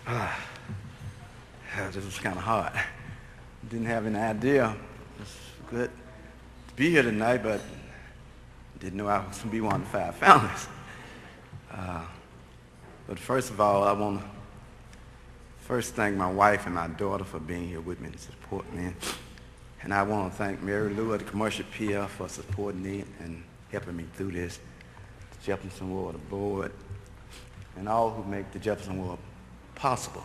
This was kind of hard. Didn't have any idea. It's good to be here tonight, but didn't know I was going to be one of the 5 finalists. But first of all, I want to first thank my wife and my daughter for being here with me and supporting me. And I want to thank Mary Lou at the Commercial PR for supporting me and helping me through this, the Jefferson Award, the board, and all who make the Jefferson Award possible.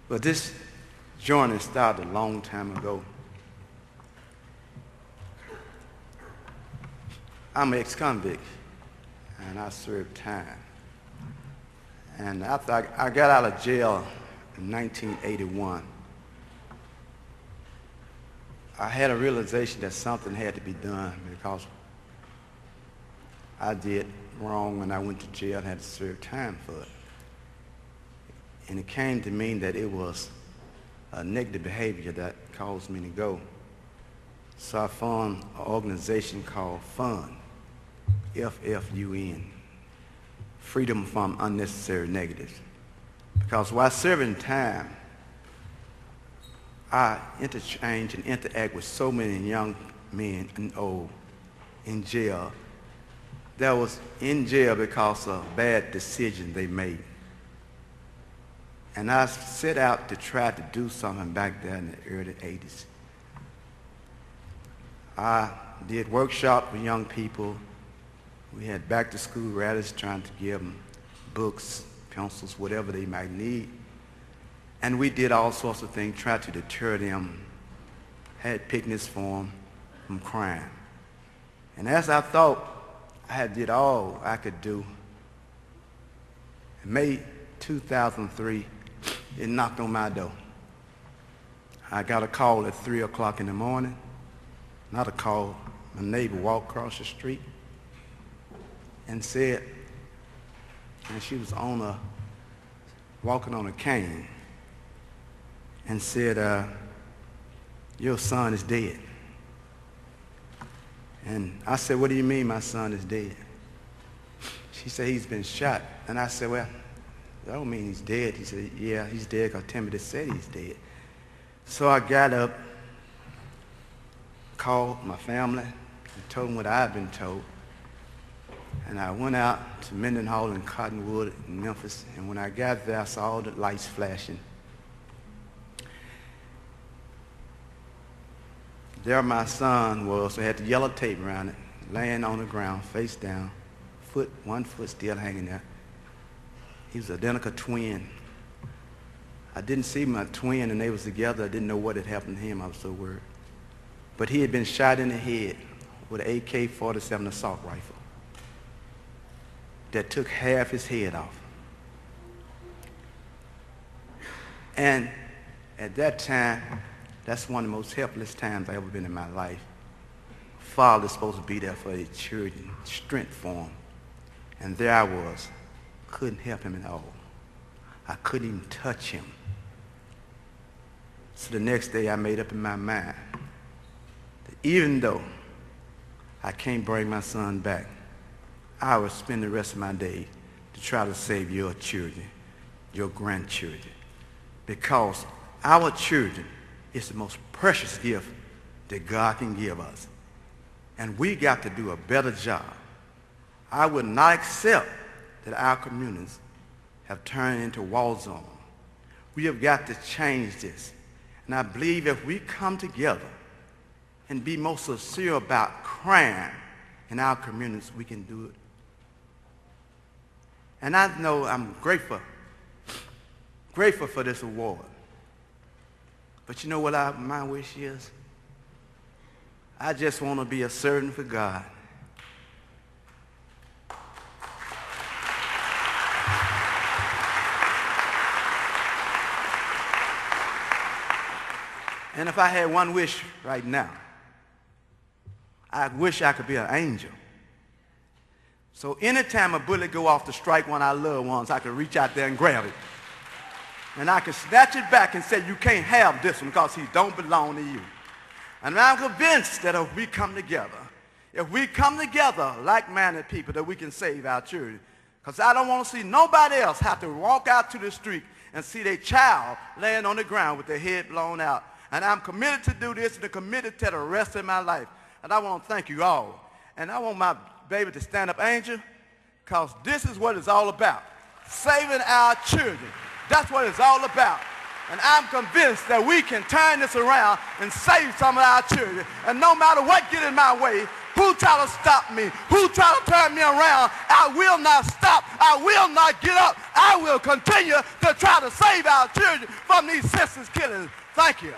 But this journey started a long time ago. I'm an ex-convict, and I served time. And after I got out of jail in 1981, I had a realization that something had to be done because I did wrong when I went to jail and had to serve time for it. And it came to me that it was a negative behavior that caused me to go. So I formed an organization called FUN, F-F-U-N, Freedom from Unnecessary Negatives. Because while serving time, I interchange and interact with so many young men and old in jail that was in jail because of bad decisions they made. And I set out to try to do something back there in the early 80s. I did workshops with young people. We had back-to-school rallies trying to give them books, pencils, whatever they might need. And we did all sorts of things, tried to deter them, had picnics for them from crime. And as I thought I had did all I could do, in May 2003, it knocked on my door. I got a call at 3 o'clock in the morning. Not a call. My neighbor walked across the street and said, and she was walking on a cane, and said, your son is dead. And I said, what do you mean my son is dead? She said, he's been shot. And I said, well, that don't mean he's dead. He said, yeah, he's dead because Timothy said he's dead. So I got up, called my family, and told them what I had been told. And I went out to Mendenhall and Cottonwood in Memphis, and when I got there, I saw all the lights flashing. There my son was, so I had the yellow tape around it, laying on the ground, face down, one foot still hanging there. He was an identical twin. I didn't see my twin, and they was together. I didn't know what had happened to him. I was so worried. But he had been shot in the head with an AK-47 assault rifle that took half his head off. And at that time, that's one of the most helpless times I've ever been in my life. Father's supposed to be there for his children, strength for him. And there I was, couldn't help him at all. I couldn't even touch him. So the next day I made up in my mind that even though I can't bring my son back, I would spend the rest of my day to try to save your children, your grandchildren. Because our children is the most precious gift that God can give us. And we got to do a better job. I would not accept that our communities have turned into war zones. We have got to change this. And I believe if we come together and be more sincere about crime in our communities, we can do it. And I know I'm grateful for this award. But you know what my wish is? I just want to be a servant for God. And if I had one wish right now, I wish I could be an angel. So anytime a bullet go off to strike one of our loved ones, I could reach out there and grab it. And I could snatch it back and say, you can't have this one because he don't belong to you. And I'm convinced that if we come together like-minded people, that we can save our children. Because I don't want to see nobody else have to walk out to the street and see their child laying on the ground with their head blown out. And I'm committed to do this and I'm committed to the rest of my life. And I want to thank you all. And I want my baby to stand up, Angel, because this is what it's all about. Saving our children. That's what it's all about. And I'm convinced that we can turn this around and save some of our children. And no matter what get in my way, who try to stop me, who try to turn me around, I will not stop. I will not get up. I will continue to try to save our children from these senseless killings. Thank you.